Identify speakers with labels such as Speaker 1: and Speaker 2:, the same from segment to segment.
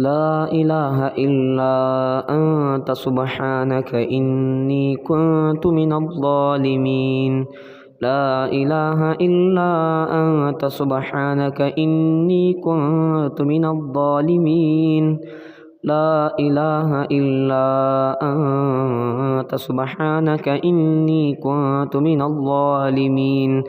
Speaker 1: لا إله إلا أنت سبحانك إني كنت من الظالمين. لا إله إلا أنت سبحانك إني كنت من الظالمين. لا إله إلا أنت سبحانك إني كنت من الظالمين.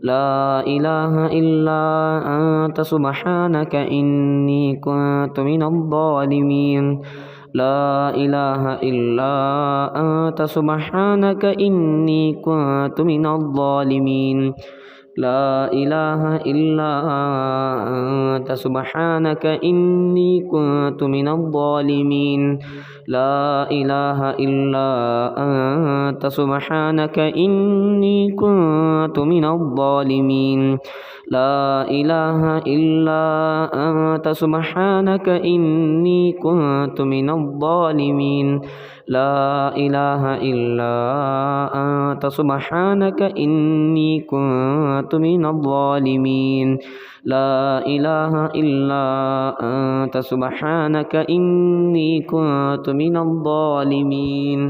Speaker 1: لا إله إلا أنت سبحانك إني كنت من الظالمين. لا إله إلا أنت سبحانك إني كنت من الظالمين. لا إله إلا أنت سبحانك إني كنت من الظالمين. لا إله إلا أنت سبحانك إني كنت من الظالمين. لا إله إلا أنت سبحانك إني كنت من الظالمين. لا إله إلا أنت سبحانك إني كنت من الظالمين. لا إله إلا أنت سبحانك إني كنت من الظالمين.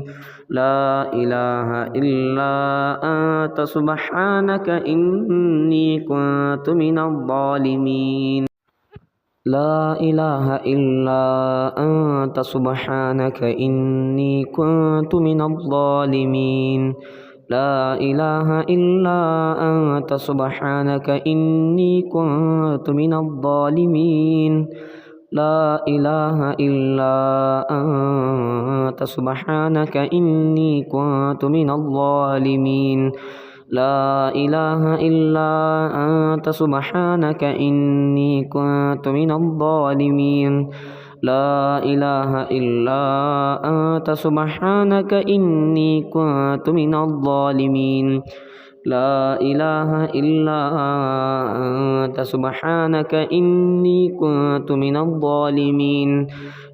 Speaker 1: لا إله إلا أنت سبحانك إني كنت من الظالمين. لا إله إلا أنت سبحانك إني كنت من الظالمين. لا إله إلا أنت سبحانك إني كنت من الظالمين. لا إله إلا أنت سبحانك إني كنت من الظالمين. لا إله إلا أنت سبحانك إني كنت من الظالمين. لا إله إلا أنت سبحانك إني كنت من الظالمين. لا إله إلا أنت سبحانك إني كنت من الظالمين.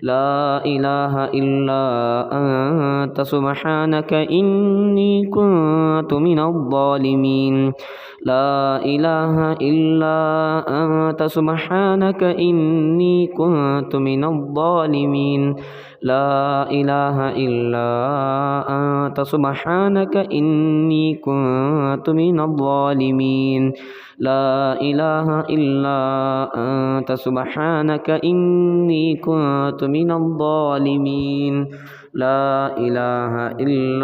Speaker 1: لا إله إلا أنت سبحانك إني كنت من الظالمين. لا إله إلا أنت سبحانك إني كنت من الظالمين. لا إله إلا أنت سبحانك إني كنت من الظالمين. لا إله إلا أنت سبحانك إني كنت من الظالمين. لا إله إلا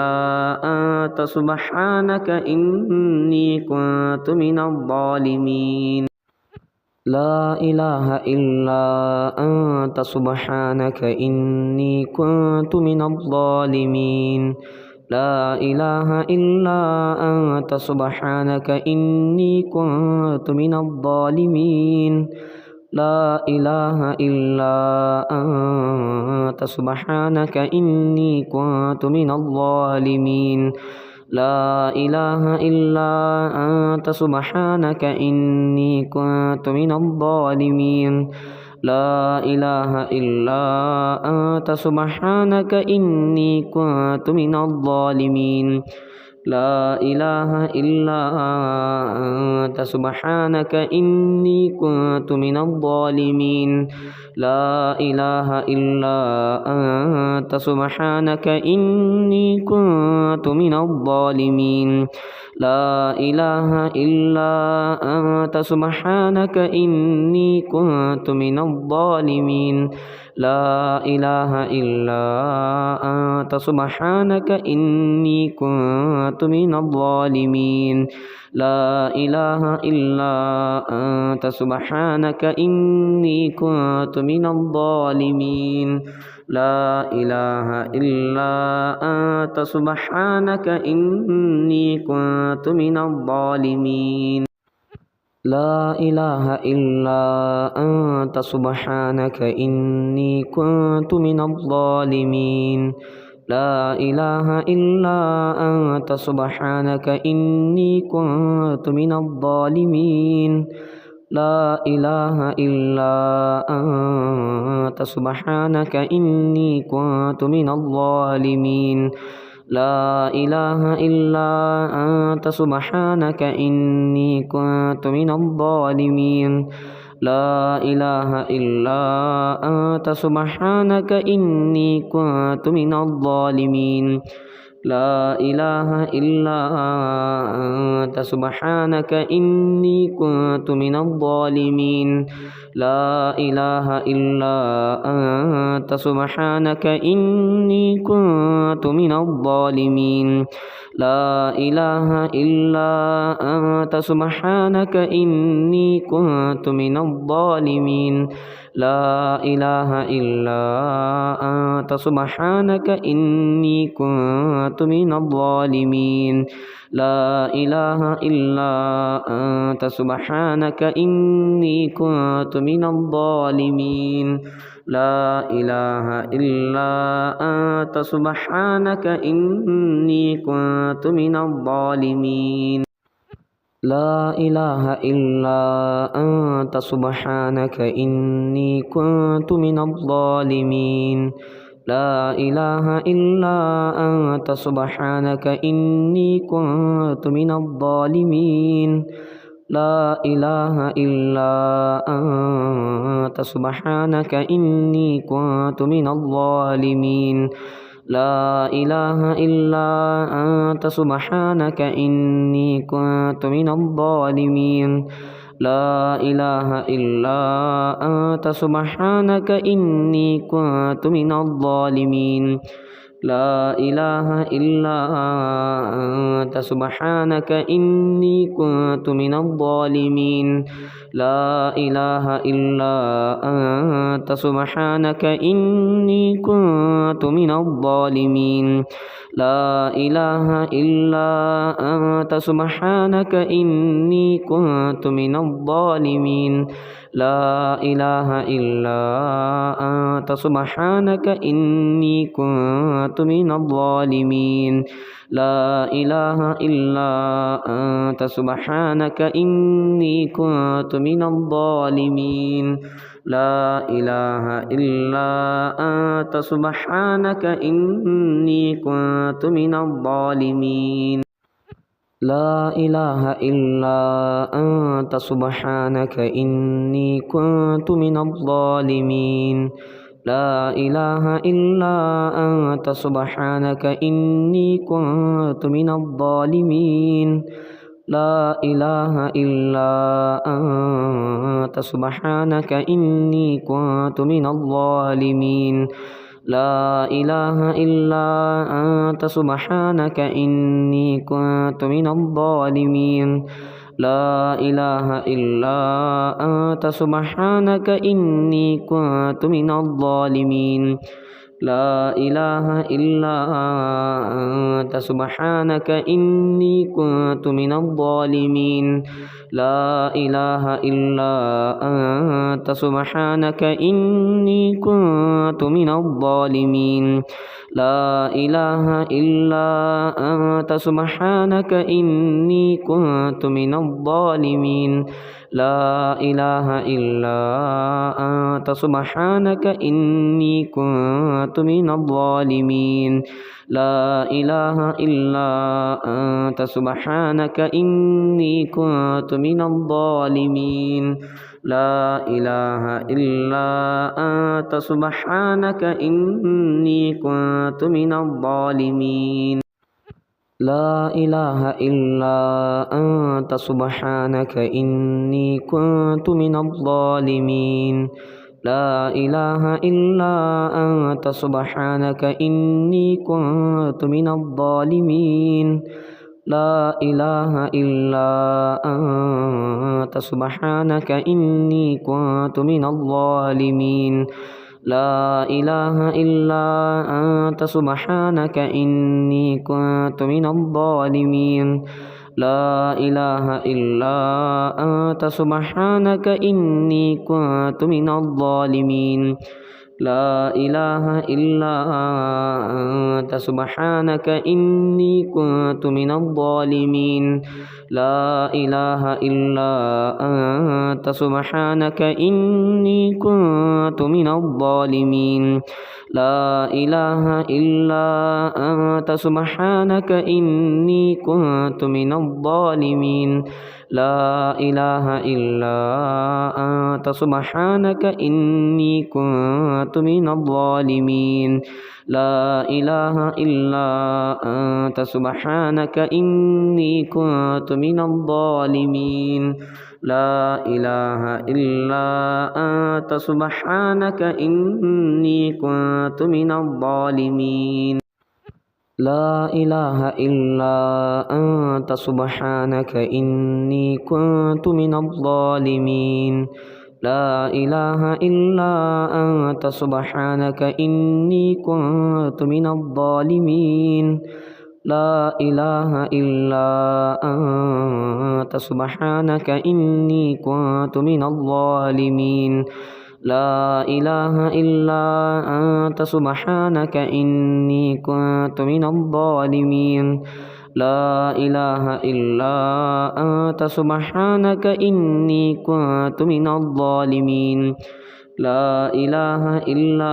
Speaker 1: أنت سبحانك إني كنت من الظالمين. لا إله إلا أنت سبحانك إني كنت من الظالمين. لا إله إلا أنت سبحانك إني كنت من الظالمين. لا إله إلا أنت سبحانك إني كنت من الظالمين. لا إله إلا أنت سبحانك إني كنت من الظالمين. لا إله إلا أنت سبحانك إني كنت من الظالمين. لا إله إلا أنت سبحانك إني كنت من الظالمين. لا إله إلا أنت سبحانك إني كنت من الظالمين. لا إله إلا أنت سبحانك إني كنت من الظالمين. لا إله إلا أنت سبحانك إني كنت من الظالمين. لا إله إلا أنت سبحانك إني كنت من الظالمين. لا إله إلا أنت سبحانك إني كنت من الظالمين. لا إله إلا أنت سبحانك إني كنت من الظالمين. لا إله إلا أنت سبحانك إني كنت من الظالمين. لا إله إلا أنت سبحانك إني كنت من الظالمين. لا إله إلا أنت سبحانك إني كنت من الظالمين. لا إله إلا أنت سبحانك إني كنت من الظالمين لا إله إلا أنت سبحانك إني كنت من الظالمين لا إله إلا أنت سبحانك إني كنت من الظالمين لا إله إلا أنت سبحانك إني كنت من الظالمين لا إله إلا أنت سبحانك إني كنت من الظالمين لا إله إلا أنت سبحانك إني كنت من الظالمين لا إله إلا أنت سبحانك إني كنت من الظالمين لا إله إلا أنت سبحانك إني كنت من الظالمين لا إله إلا أنت سبحانك إني كنت من الظالمين لا إله إلا أنت سبحانك إني كنت من الظالمين لا إله إلا أنت سبحانك إني كنت من الظالمين لا إله إلا أنت سبحانك إني كنت من الظالمين لا إله إلا أنت سبحانك إني كنت من الظالمين لا إله إلا أنت سبحانك إني كنت من الظالمين لا إله إلا أنت سبحانك إني كنت من الظالمين لا إله إلا أنت سبحانك إني كنت من الظالمين لا إله إلا أنت سبحانك إني كنت من الظالمين لا إله إلا أنت سبحانك إني كنت من الظالمين لا إله إلا أنت سبحانك إني كنت من الظالمين لا إله إلا أنت سبحانك إني كنت من الظالمين لا إله إلا أنت سبحانك إني كنت من الظالمين لا إله إلا أنت سبحانك إني كنت من الظالمين لا إله إلا أنت سبحانك إني كنت من الظالمين لا إله إلا أنت سبحانك إني كنت من الظالمين لا إله إلا أنت سبحانك إني كنت من الظالمين لا إله إلا أنت سبحانك إني كنت من الظالمين لا إله إلا أنت سبحانك إني كنت من الظالمين لا إله إلا أنت سبحانك إني كنت من الظالمين لا إله إلا أنت سبحانك إني كنت من الظالمين لا إله إلا أنت سبحانك إني كنت من الظالمين لا إله إلا أنت سبحانك إني كنت من الظالمين لا إله إلا أنت سبحانك إني كنت من الظالمين لا إله إلا أنت سبحانك إني كنت من الظالمين لا إله إلا أنت سبحانك إني كنت من الظالمين لا إله إلا أنت سبحانك إني كنت من الظالمين لا إله إلا أنت سبحانك إني كنت من الظالمين لا إله إلا أنت سبحانك إني كنت من الظالمين لا إله إلا أنت سبحانك إني كنت من الظالمين لا إله إلا أنت سبحانك إني كنت من الظالمين لا إله إلا أنت سبحانك إني كنت من الظالمين لا إله إلا أنت سبحانك إني كنت من الظالمين لا إله إلا أنت سبحانك إني كنت من الظالمين لا إله إلا أنت سبحانك إني كنت من الظالمين لا إله إلا أنت سبحانك إني كنت من الظالمين لا إله إلا أنت سبحانك إني كنت من الظالمين لا إله إلا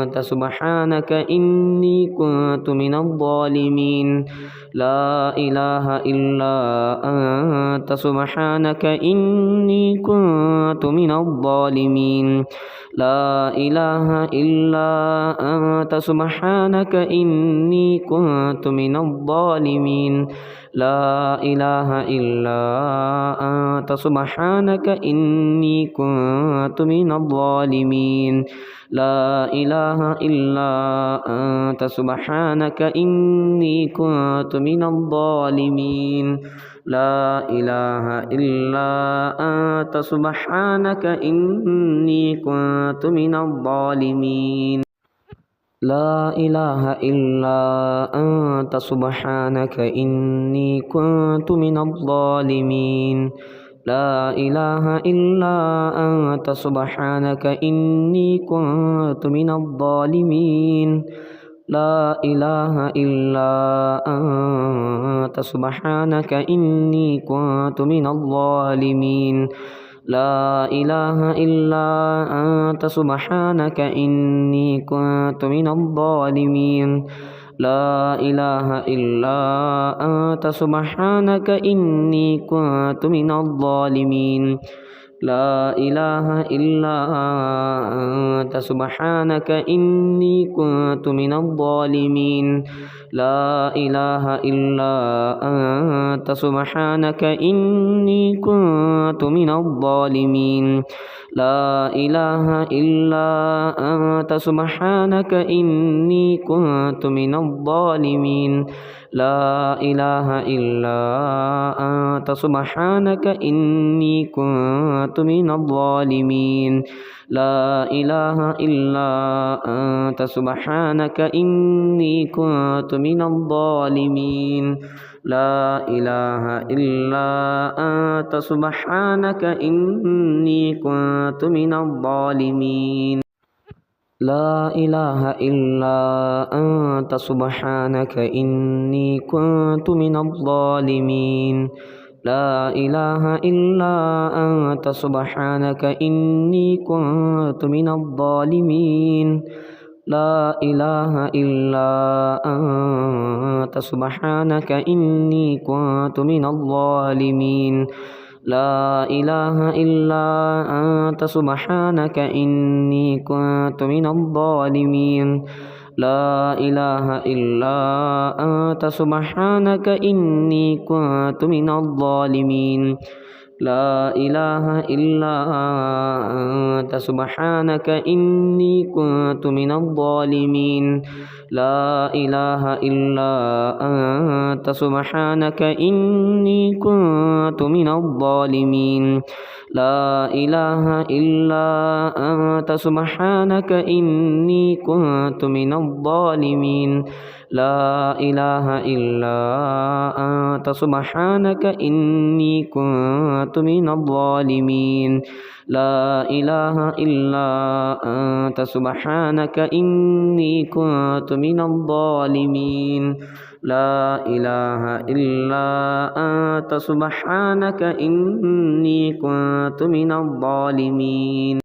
Speaker 1: أنت سبحانك إني كنت من الظالمين لا إله إلا أنت سبحانك إني كنت من الظالمين لا إله إلا أنت سبحانك إني كنت من الظالمين لا إله إلا أنت سبحانك إني كنت من الظالمين لا إله إلا أنت سبحانك إني كنت من الظالمين لا إله إلا أنت سبحانك إني كنت من الظالمين لا إله إلا أنت سبحانك إني كنت من الظالمين لا إله إلا أنت سبحانك إني كنت من الظالمين لا إله إلا أنت سبحانك إني كنت من الظالمين لا إله إلا أنت سبحانك إني كنت من الظالمين لا إله إلا أنت سبحانك إني كنت من الظالمين لا إله إلا أنت سبحانك إني كنت من الظالمين لا إله إلا أنت سبحانك إني كنت من الظالمين لا إله إلا أنت سبحانك إني كنت من الظالمين لا إله إلا أنت سبحانك إني كنت من الظالمين لا إله إلا أنت سبحانك إني كنت من الظالمين لا إله إلا أنت سبحانك إني كنت من الظالمين لا إله إلا أنت سبحانك إني كنت من الظالمين لا إله إلا أنت سبحانك إني كنت من الظالمين لا إله إلا أنت سبحانك إني كنت من الظالمين لا إله إلا أنت سبحانك إني كنت من الظالمين لا إله إلا أنت سبحانك إني كنت من الظالمين لا إله إلا أنت سبحانك إني كنت من الظالمين لا إله إلا أنت سبحانك إني كنت من الظالمين لا إله إلا أنت سبحانك إني كنت من الظالمين لا إله إلا أنت سبحانك إني كنت من الظالمين لا إله إلا أنت سبحانك إني كنت من الظالمين لا إله إلا أنت سبحانك إني كنت من الظالمين